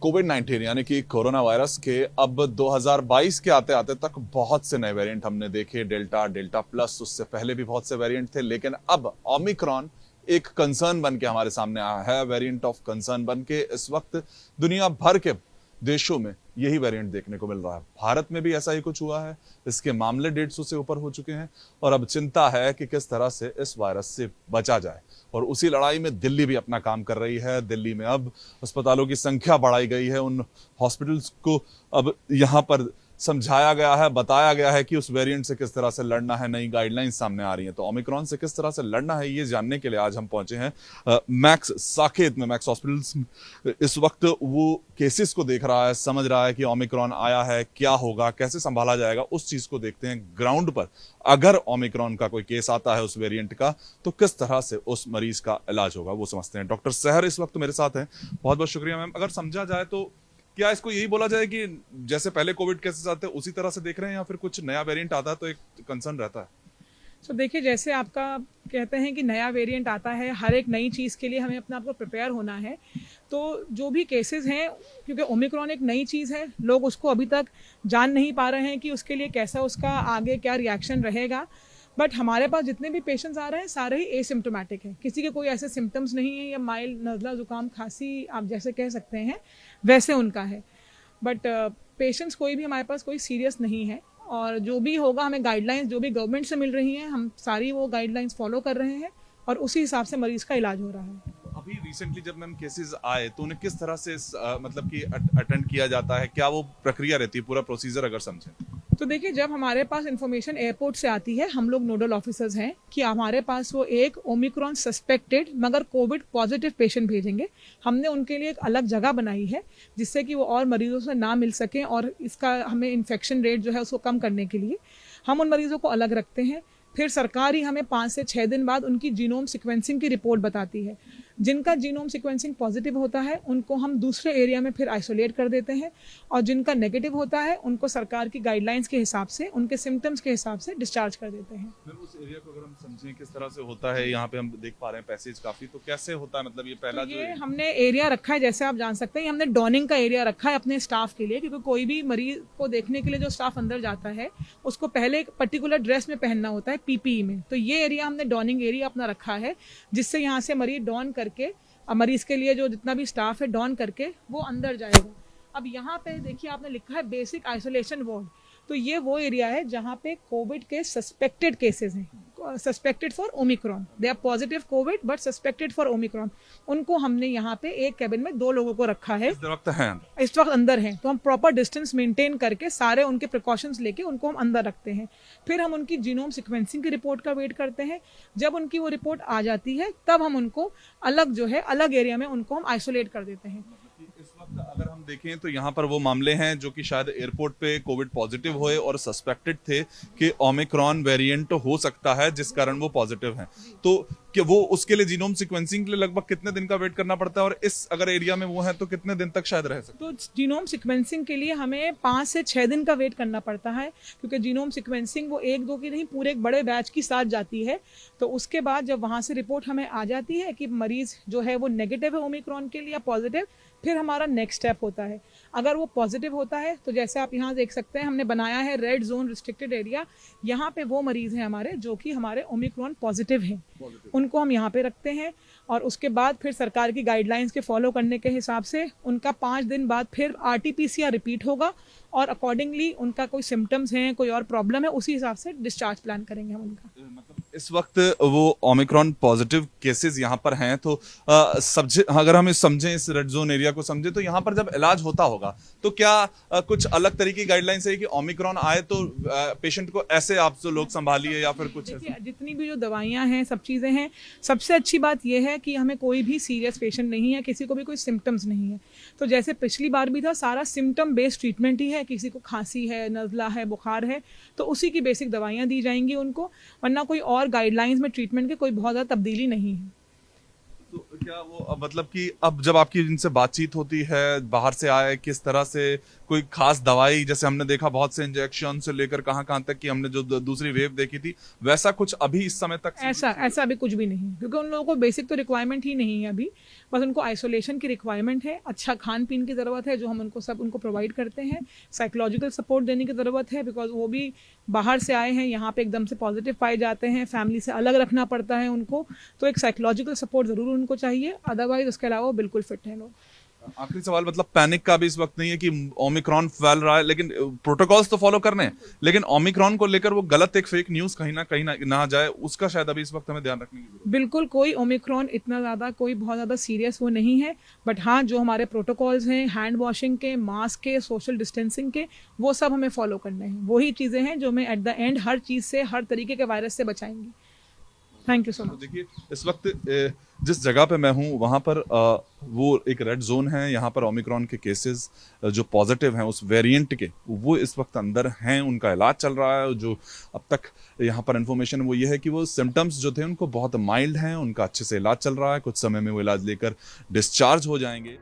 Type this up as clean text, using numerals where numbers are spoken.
कोविड-19 यानी कि corona virus के अब 2022 के आते आते तक बहुत से नए वेरिएंट हमने देखे। डेल्टा, डेल्टा प्लस, उससे पहले भी बहुत से वेरिएंट थे, लेकिन अब ओमिक्रॉन एक कंसर्न बन के हमारे सामने आया है। वेरिएंट ऑफ कंसर्न बन के इस वक्त दुनिया भर के देशों में यही वेरिएंट देखने को मिल रहा है। भारत में भी ऐसा ही कुछ हुआ है। इसके मामले 150 से ऊपर हो चुके हैं और अब चिंता है कि किस तरह से इस वायरस से बचा जाए। और उसी लड़ाई में दिल्ली भी अपना काम कर रही है। दिल्ली में अब अस्पतालों की संख्या बढ़ाई गई है। उन हॉस्पिटल्स को अब यहाँ पर समझाया गया है, बताया गया है कि उस वेरिएंट से किस तरह से लड़ना है। नई गाइडलाइंस सामने आ रही हैं। तो ओमिक्रॉन से किस तरह से लड़ना है, ये जानने के लिए आज हम पहुंचे हैं मैक्स साकेत में, मैक्स हॉस्पिटल्स। इस वक्त वो केसेस को देख रहा है, समझ रहा है कि ओमिक्रॉन आया है, क्या होगा, कैसे संभाला जाएगा, उस चीज को देखते हैं ग्राउंड पर। अगर ओमिक्रॉन का कोई केस आता है उस वेरिएंट का, तो किस तरह से उस मरीज का इलाज होगा, वो समझते हैं। डॉक्टर सहर इस वक्त मेरे साथ हैं। बहुत बहुत शुक्रिया मैम। अगर समझा जाए तो क्या इसको यही बोला जाए कि जैसे पहले कोविड केसेस आते हैं उसी तरह से देख रहे हैं, या फिर कुछ नया वेरिएंट आता है तो एक कंसर्न रहता है? तो देखिए, जैसे आपका कहते हैं कि नया वेरिएंट आता है, हर एक नई चीज़ के लिए हमें अपने आप को प्रिपेयर होना है। तो जो भी केसेस हैं, क्योंकि ओमिक्रॉन एक नई चीज़ है, लोग उसको अभी तक जान नहीं पा रहे हैं कि उसके लिए कैसा उसका आगे क्या रिएक्शन रहेगा। बट हमारे पास जितने भी पेशेंट्स आ रहे हैं सारे ही एसिम्प्टोमेटिक हैं, किसी के कोई ऐसे सिम्टम्स नहीं है, या माइल्ड नज़ला ज़ुकाम खांसी आप जैसे कह सकते हैं वैसे उनका है। बट पेशेंट्स कोई भी हमारे पास कोई सीरियस नहीं है। और जो भी होगा, हमें गाइडलाइंस जो भी गवर्नमेंट से मिल रही हैं, हम सारी वो गाइडलाइंस फॉलो कर रहे हैं और उसी हिसाब से मरीज़ का इलाज हो रहा है। अभी रिसेंटली जब मैम केसेस आए तो उन्हें किस तरह से मतलब कि अटेंड किया जाता है, क्या वो प्रक्रिया रहती है, पूरा प्रोसीजर अगर समझें? तो देखिए, जब हमारे पास इन्फॉर्मेशन एयरपोर्ट से आती है, हम लोग नोडल ऑफिसर्स हैं कि हमारे पास वो एक ओमिक्रॉन सस्पेक्टेड मगर कोविड पॉजिटिव पेशेंट भेजेंगे। हमने उनके लिए एक अलग जगह बनाई है जिससे कि वो और मरीजों से ना मिल सकें, और इसका हमें इन्फेक्शन रेट जो है उसको कम करने के लिए हम उन मरीजों को अलग रखते हैं। फिर सरकार ही हमें 5 से 6 दिन बाद उनकी जीनोम सीक्वेंसिंग की रिपोर्ट बताती है। जिनका जीनोम सीक्वेंसिंग पॉजिटिव होता है उनको हम दूसरे एरिया में फिर आइसोलेट कर देते हैं, और जिनका नेगेटिव होता है उनको सरकार की गाइडलाइंस के हिसाब से, उनके सिम्टम्स के हिसाब से डिस्चार्ज कर देते हैं। मैम उस एरिया को अगर हम समझें किस तरह से होता है, यहाँ पे हम देख पा रहे हैं पैसेज काफी, तो कैसे होता है, मतलब ये पहला तो जो ये हमने एरिया रखा है, जैसे आप जान सकते हैं, हमने डॉनिंग का एरिया रखा है अपने स्टाफ के लिए, क्योंकि कोई भी मरीज को देखने के लिए जो स्टाफ अंदर जाता है उसको पहले एक पर्टिकुलर ड्रेस में पहनना होता है, पीपीई में। तो ये एरिया हमने डॉनिंग एरिया अपना रखा है, जिससे यहाँ से मरीज डॉन करके, मरीज के लिए जो जितना भी स्टाफ है डॉन करके वो अंदर जाएगा। अब यहाँ पे देखिए, आपने लिखा है बेसिक आइसोलेशन वार्ड। तो ये वो एरिया है जहाँ पे कोविड के सस्पेक्टेड केसेस हैं, suspected for Omicron. They are positive Covid but suspected for Omicron. उनको हमने यहाँ पे एक कैबिन में 2 लोगों को रखा है। इस वक्त अंदर हैं, तो हम प्रॉपर डिस्टेंस मेंटेन करके सारे उनके प्रिकॉशंस लेके उनको हम अंदर रखते हैं। फिर हम उनकी जीनोम सीक्वेंसिंग की रिपोर्ट का वेट करते हैं। जब उनकी वो रिपोर्ट आ जाती है तब हम उनको अलग जो है अलग एरिया में उनको हम आइसोलेट कर देते हैं। इस वक्त अगर हम देखें तो यहाँ पर वो मामले हैं जो कि शायद एयरपोर्ट पे कोविड पॉजिटिव हुए और सस्पेक्टेड थे कि ओमिक्रॉन वेरिएंट हो सकता है जिस कारण वो पॉजिटिव हैं। तो कि वो उसके लिए जीनोम सीक्वेंसिंग के लिए लगभग कितने दिन का वेट करना पड़ता है, और इस अगर एरिया में वो है तो कितने दिन तक शायद रह सकते हैं? तो जीनोम सीक्वेंसिंग के लिए हमें 5 से 6 दिन का वेट करना पड़ता है, क्योंकि जीनोम सीक्वेंसिंग वो 1-2 की नहीं, पूरे एक बड़े बैच की साथ जाती है। तो उसके बाद जब वहाँ से रिपोर्ट हमें आ जाती है कि मरीज जो है वो नेगेटिव है ओमिक्रॉन के लिए या पॉजिटिव, फिर हमारा नेक्स्ट स्टेप होता है। अगर वो पॉजिटिव होता है तो जैसे आप यहाँ देख सकते हैं, हमने बनाया है रेड जोन रिस्ट्रिक्टेड एरिया। यहाँ पे वो मरीज हैं हमारे जो कि हमारे ओमिक्रॉन पॉजिटिव हैं, उनको हम यहाँ पे रखते हैं। और उसके बाद फिर सरकार की गाइडलाइंस के फॉलो करने के हिसाब से उनका 5 दिन बाद फिर RT-PCR रिपीट होगा, और अकॉर्डिंगली उनका कोई सिम्टम्स हैं, कोई और प्रॉब्लम है, उसी हिसाब से डिस्चार्ज प्लान करेंगे हम उनका। मतलब इस वक्त वो ओमिक्रॉन पॉजिटिव केसेस यहाँ पर हैं, तो अगर हम समझें, इस रेड जोन एरिया को समझें, तो यहाँ पर जब इलाज होता होगा तो क्या कुछ अलग तरीके की गाइडलाइंस है कि ओमिक्रॉन आए तो पेशेंट को ऐसे आप जो लोग संभालिए, या फिर कुछ देखिए, जितनी भी जो दवाइयाँ हैं, सब चीज़ें हैं, सबसे अच्छी बात यह है कि हमें कोई भी सीरियस पेशेंट नहीं है, किसी को भी कोई सिम्टम्स नहीं है। तो जैसे पिछली बार भी था, सारा सिम्टम बेस्ड ट्रीटमेंट ही है। किसी को खांसी है, नज़ला है, बुखार है, तो उसी की बेसिक दवाइयाँ दी जाएंगी उनको, वरना कोई और गाइडलाइंस में ट्रीटमेंट की कोई बहुत ज़्यादा तब्दीली नहीं है। तो क्या वो मतलब कि अब जब आपकी इनसे बातचीत होती है, बाहर से आए, किस तरह से कोई खास दवाई, जैसे हमने देखा बहुत से इंजेक्शन से लेकर कहाँ तक कि हमने जो दूसरी वेव देखी थी, वैसा कुछ अभी इस समय तक ऐसा ऐसा अभी कुछ भी नहीं है, क्योंकि उन लोगों को बेसिक तो रिक्वायरमेंट ही नहीं है अभी, बस उनको आइसोलेशन की रिक्वायरमेंट है, अच्छा खान पीन की ज़रूरत है जो हम उनको प्रोवाइड करते हैं, साइकोलॉजिकल सपोर्ट देने की ज़रूरत है, बिकॉज वो भी बाहर से आए हैं, यहाँ पे एकदम से पॉजिटिव पाए जाते हैं, फैमिली से अलग रखना पड़ता है उनको, तो एक साइकोलॉजिकल सपोर्ट ज़रूर उनको चाहिए, अदरवाइज उसके अलावा वो बिल्कुल फिट हैं लोग। आखिरी सवाल, मतलब पैनिक का भी इस वक्त नहीं है कि ओमिक्रॉन फैल रहा है, लेकिन प्रोटोकॉल्स तो फॉलो करने हैं, लेकिन ओमिक्रॉन को लेकर वो गलत एक फेक न्यूज कहीं ना जाए, उसका शायद अभी इस वक्त हमें ध्यान रखने की जरूरत बिल्कुल कोई ओमिक्रॉन इतना ज़्यादा कोई बहुत ज़्यादा सीरियस वो नहीं है, बट हाँ जो हमारे प्रोटोकॉल्स हैं हैंड वॉशिंग के, मास्क के, सोशल डिस्टेंसिंग के, वो सब हमें फॉलो करने हैं, वही चीज़ें हैं जो हमें एट द एंड हर चीज़ से, हर तरीके के वायरस से बचाएंगी। थैंक यू सो है। तो मच। देखिए, इस वक्त जिस जगह पे मैं हूँ वहाँ पर वो एक रेड जोन है, यहाँ पर ओमिक्रॉन के केसेस जो पॉजिटिव हैं उस वेरिएंट के, वो इस वक्त अंदर हैं, उनका इलाज चल रहा है। जो अब तक यहाँ पर इन्फॉर्मेशन वो ये है कि वो सिम्टम्स जो थे उनको बहुत माइल्ड हैं, उनका अच्छे से इलाज चल रहा है, कुछ समय में वो इलाज लेकर डिस्चार्ज हो जाएंगे।